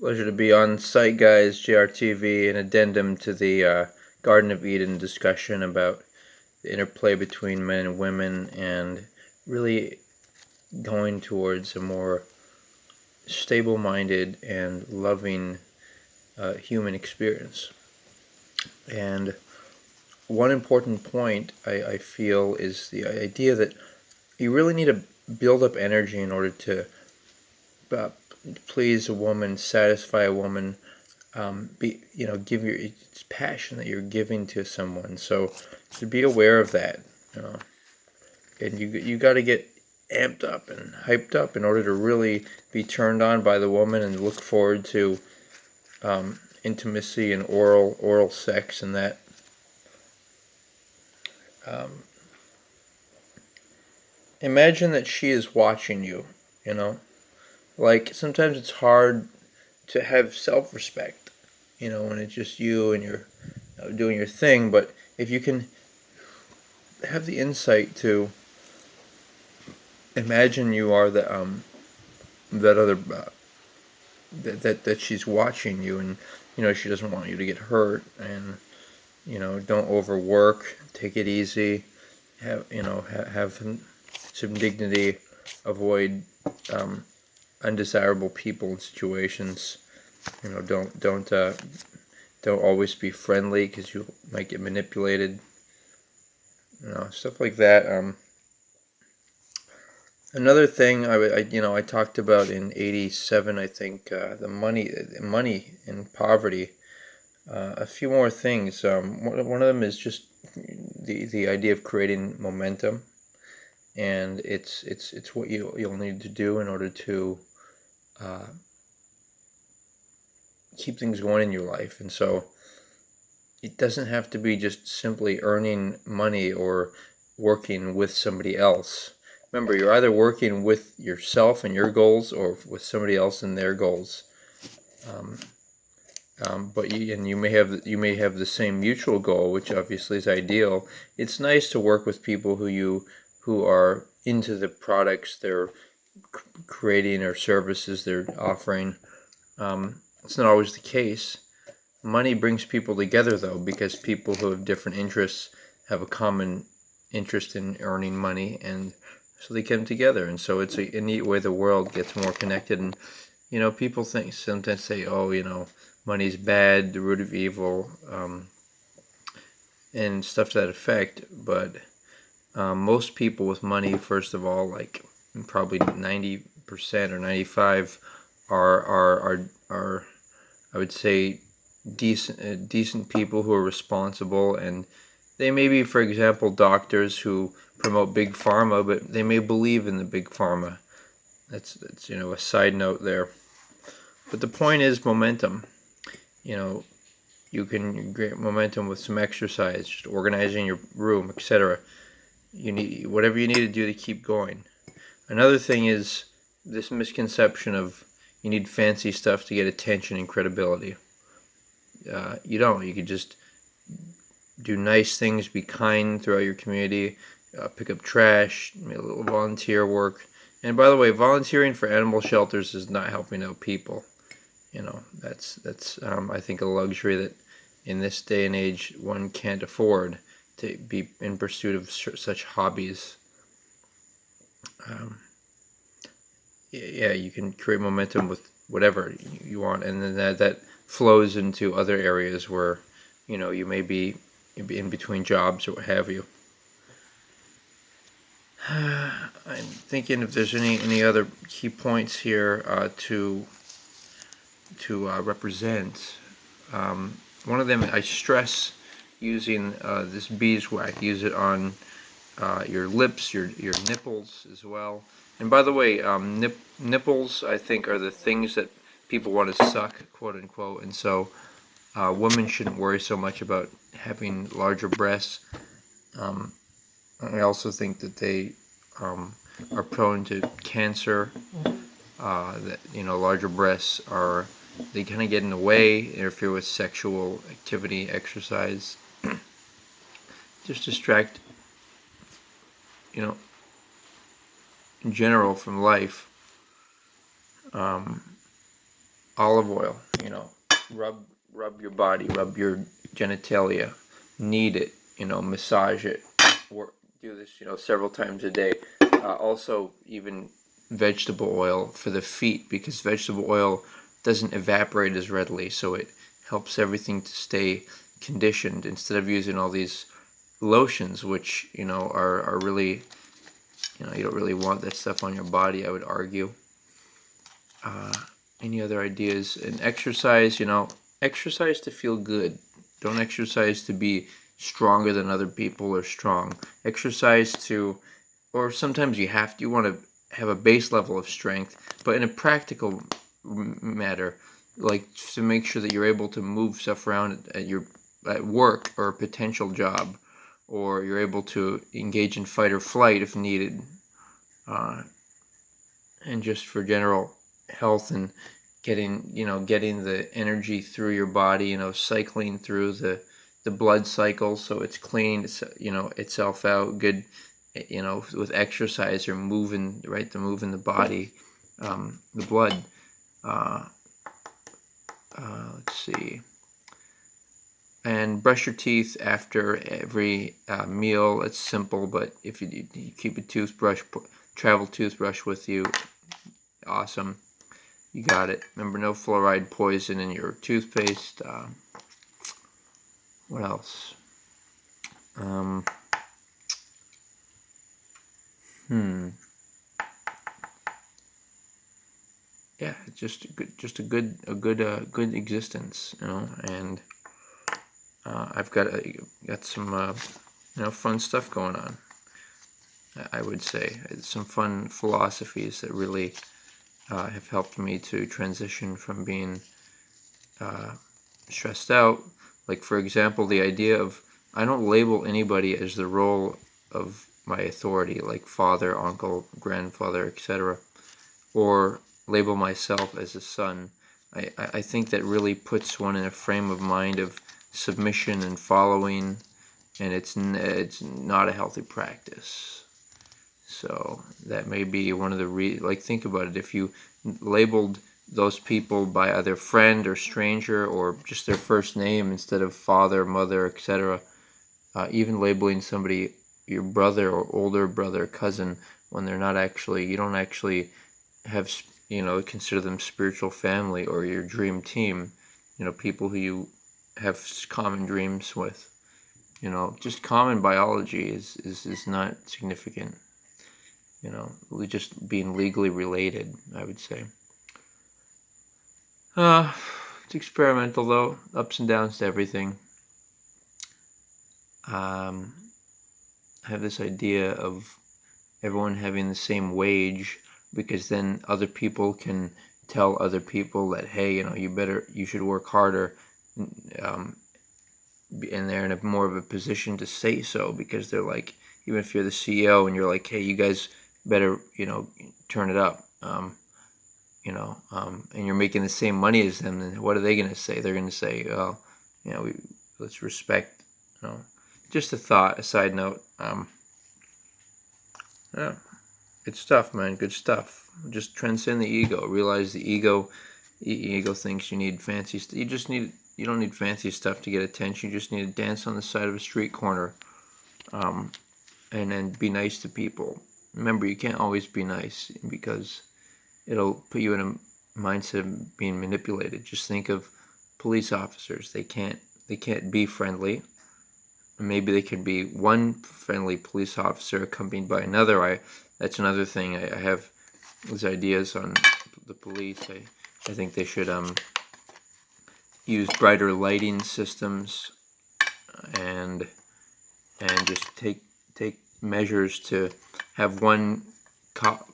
Pleasure to be on site, guys. JRTV, an addendum to the Garden of Eden discussion about the interplay between men and women and really going towards a more stable minded and loving human experience. And one important point I feel is the idea that you really need to build up energy in order to uh, please a woman, satisfy a woman, give your it's passion that you're giving to someone. So to be aware of that, you know, and you got to get amped up and hyped up in order to really be turned on by the woman and look forward to intimacy and oral sex and that. Um, Imagine that she is watching you. You know, like sometimes it's hard to have self-respect. You know, when it's just you and you're doing your thing. But if you can have the insight to imagine you are the that other that she's watching you, and she doesn't want you to get hurt, and don't overwork, take it easy, have some dignity, avoid um, undesirable people and situations. Don't always be friendly because you might get manipulated. Stuff like that. Another thing I talked about in '87, I think, the money and poverty. A few more things. One of them is just the idea of creating momentum, and it's what you'll need to do in order to uh, keep things going in your life. And so it doesn't have to be just simply earning money or working with somebody else. Remember, you're either working with yourself and your goals or with somebody else and their goals. Um, but you may have the same mutual goal, which obviously is ideal. It's nice to work with people who are into the products they're creating or services they're offering. It's not always the case. Money brings people together, though, because people who have different interests have a common interest in earning money, and so they come together. And so it's a neat way the world gets more connected. And people sometimes say, "Oh, money's bad, the root of evil," and stuff to that effect. But most people with money, first of all, like probably 90% or 95, are I would say decent people who are responsible, and they may be, for example, doctors who promote big pharma, but they may believe in the big pharma. That's a side note there. But the point is momentum. You can get momentum with some exercise, just organizing your room, etc. You need whatever you need to do to keep going. Another thing is this misconception of you need fancy stuff to get attention and credibility. You don't. You can just do nice things, be kind throughout your community, pick up trash, make a little volunteer work. And by the way, volunteering for animal shelters is not helping out people. That's I think a luxury that in this day and age one can't afford to be in pursuit of such hobbies. You can create momentum with whatever you want, and then that flows into other areas where you may be in between jobs or what have you. I'm thinking if there's any other key points here to represent. One of them, I stress using this beeswax. Use it on your lips, your nipples as well. And by the way, nipples, I think, are the things that people want to suck, quote unquote. And so women shouldn't worry so much about having larger breasts. I also think that they are prone to cancer. That larger breasts they kind of get in the way, interfere with sexual activity, exercise, just distract, in general from life. olive oil, rub your body, rub your genitalia, knead it, massage it, do this, several times a day. Also, even vegetable oil for the feet, because vegetable oil doesn't evaporate as readily, so it helps everything to stay conditioned instead of using all these lotions, which are really, you don't really want that stuff on your body, I would argue. Any other ideas? And exercise, exercise to feel good. Don't exercise to be stronger than other people or strong. Exercise to, or sometimes you want to have a base level of strength, but in a practical matter, like to make sure that you're able to move stuff around at work or a potential job, or you're able to engage in fight or flight if needed, and just for general health and getting the energy through your body, cycling through the blood cycle so it's cleaning itself out good, with exercise or moving, right, the move in the body, the blood. Let's see. And brush your teeth after every meal. It's simple, but if you keep a travel toothbrush with you, awesome. You got it. Remember, no fluoride poison in your toothpaste. What else? Yeah, just a good existence, and I've got some fun stuff going on. I would say some fun philosophies that really have helped me to transition from being stressed out. Like, for example, the idea of, I don't label anybody as the role of my authority, like father, uncle, grandfather, etc., or label myself as a son. I think that really puts one in a frame of mind of submission and following, and it's not a healthy practice. So that may be one of the think about it. If you labeled those people by either friend or stranger or just their first name instead of father, mother, etc., even labeling somebody your brother or older brother, cousin, when they're not actually, you don't actually have, consider them spiritual family or your dream team, people who you have common dreams with. Just common biology is not significant. Just being legally related, I would say. It's experimental though, ups and downs to everything. I have this idea of everyone having the same wage, because then other people can tell other people that, hey, you should work harder, and they're in more of a position to say so, because they're like, even if you're the CEO and you're like, hey, you guys better, turn it up, and you're making the same money as them, then what are they going to say? They're going to say, well, let's respect, just a thought, a side note. Yeah, good stuff, man, good stuff. Just transcend the ego. Realize the ego thinks you need fancy stuff. You don't need fancy stuff to get attention. You just need to dance on the side of a street corner, and then be nice to people. Remember, you can't always be nice, because it'll put you in a mindset of being manipulated. Just think of police officers. They can't be friendly. Maybe they could be one friendly police officer accompanied by another. That's another thing. I have these ideas on the police. I think they should use brighter lighting systems, and just take measures to have one cop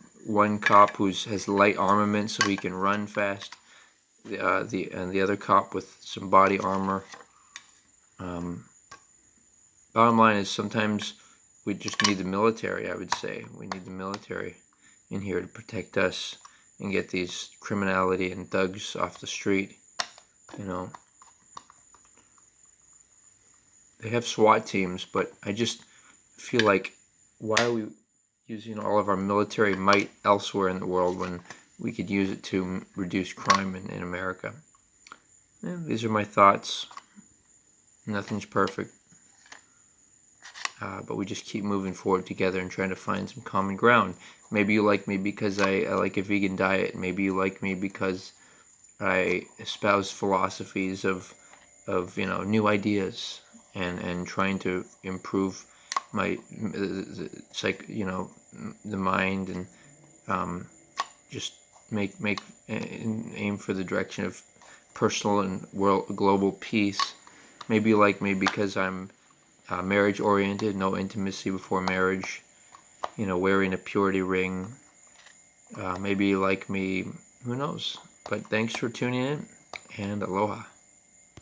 who has light armament so he can run fast, and the other cop with some body armor. Bottom line is, sometimes we just need the military. I would say we need the military in here to protect us and get these criminality and thugs off the street. They have SWAT teams, but I just feel like, why are we using all of our military might elsewhere in the world when we could use it to reduce crime in America. And these are my thoughts. Nothing's perfect, but we just keep moving forward together and trying to find some common ground. Maybe you like me because I like a vegan diet. Maybe you like me because I espouse philosophies of new ideas and trying to improve my the mind, and just aim for the direction of personal and global peace. Maybe you like me because I'm marriage oriented, no intimacy before marriage, wearing a purity ring. Maybe you like me, who knows? But thanks for tuning in, and aloha.